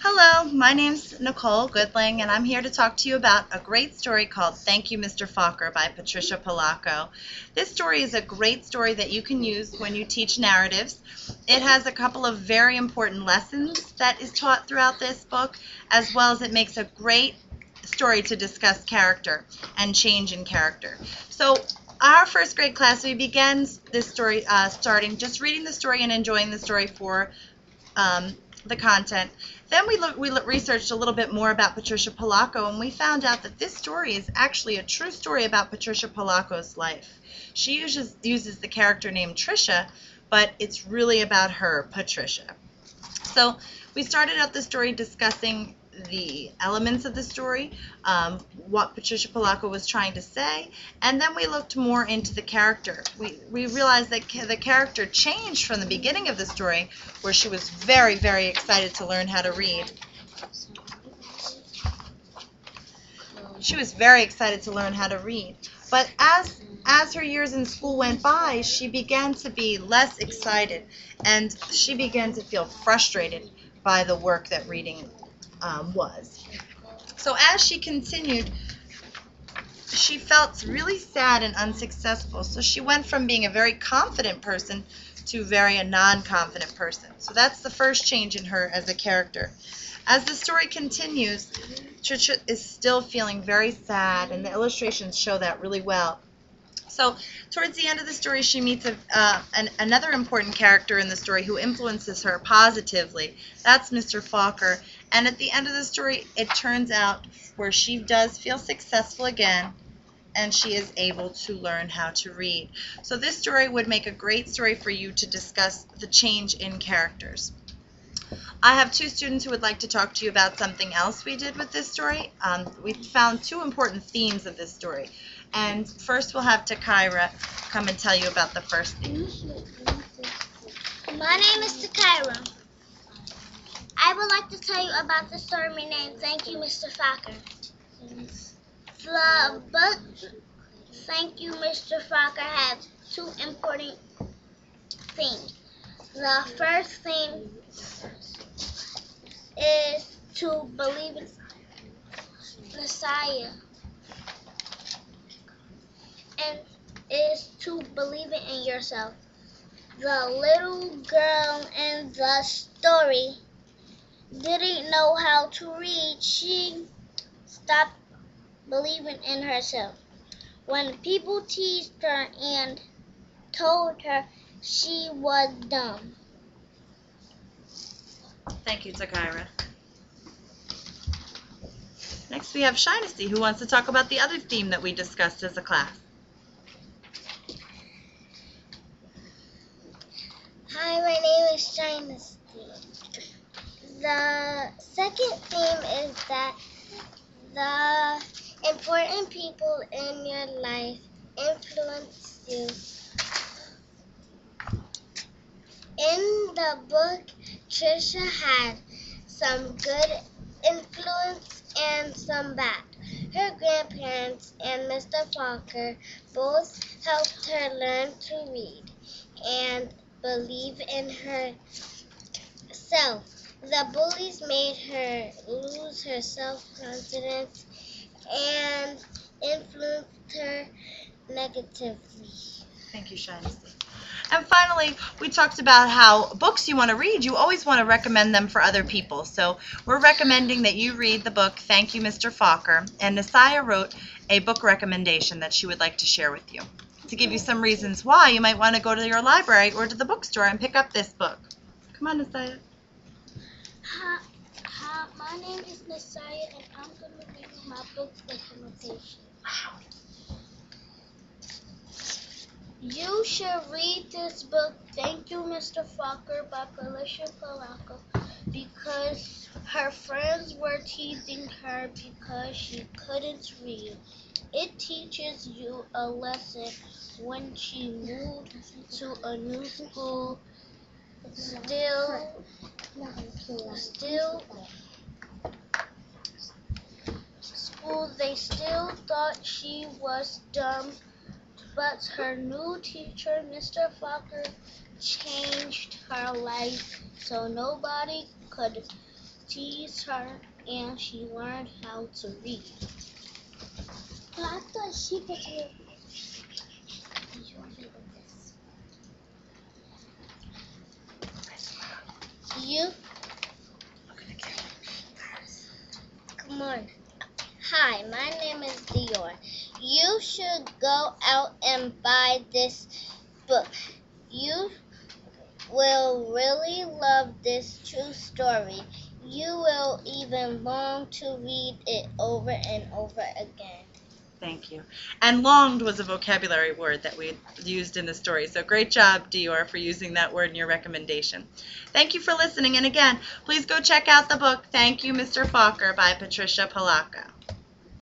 Hello, my name's Nicole Goodling, and I'm here to talk to you about a great story called Thank You, Mr. Falker by Patricia Polacco. This story is a great story that you can use when you teach narratives. It has a couple of very important lessons that is taught throughout this book, as well as it makes a great story to discuss character and change in character. So our first grade class, we began this story starting just reading the story and enjoying the story for the content. Then we researched a little bit more about Patricia Polacco, and we found out that this story is actually a true story about Patricia Polacco's life. She uses the character named Tricia, but it's really about her, Patricia. So we started out the story discussing the elements of the story, what Patricia Polacco was trying to say, and then we looked more into the character. We realized that the character changed from the beginning of the story, where she was very, very excited to learn how to read. She was very excited to learn how to read. But as her years in school went by, she began to be less excited, and she began to feel frustrated by the work that reading was. So as she continued, she felt really sad and unsuccessful. So she went from being a very confident person to a non-confident person. So that's the first change in her as a character. As the story continues, Tricia is still feeling very sad, and the illustrations show that really well. So towards the end of the story, she meets another important character in the story who influences her positively. That's Mr. Falker. And at the end of the story, it turns out where she does feel successful again, and she is able to learn how to read. So this story would make a great story for you to discuss the change in characters. I have two students who would like to talk to you about something else we did with this story. We found two important themes of this story. And first we'll have Takaira come and tell you about the first theme. My name is Takaira. I would like to tell you about the story named Thank You, Mr. Falker. The book Thank You, Mr. Falker has two important themes. The first theme is to believe in Messiah, and is to believe in yourself. The little girl in the story didn't know how to read. She stopped believing in herself when people teased her and told her she was dumb. Thank you, Takaira. Next we have Shinesty, who wants to talk about the other theme that we discussed as a class. Hi, my name is Shinesty. The second theme is that the important people in your life influence you. In the book, Tricia had some good influence and some bad. Her grandparents and Mr. Falker both helped her learn to read and believe in herself. The bullies made her lose her self-confidence and influenced her negatively. Thank you, Shinesty. And finally, we talked about how books you want to read, you always want to recommend them for other people. So we're recommending that you read the book Thank You, Mr. Falker, and Nasaya wrote a book recommendation that she would like to share with you. To give you some reasons why you might want to go to your library or to the bookstore and pick up this book. Come on, Nasaya. Hi, my name is Messiah, and I'm going to read my book recommendation. You should read this book, Thank You, Mr. Falker, by Patricia Polacco, because her friends were teasing her because she couldn't read. It teaches you a lesson when she moved to a new school. They still thought she was dumb, but her new teacher, Mr. Falker, changed her life so nobody could teased her, and she learned how to read. I thought she was with you. Come on. Hi, my name is Dior. You should go out and buy this book. You will really love this true story. You will even long to read it over and over again. Thank you. And longed was a vocabulary word that we used in the story. So great job, Dior, for using that word in your recommendation. Thank you for listening. And again, please go check out the book, Thank You, Mr. Falker, by Patricia Palaka.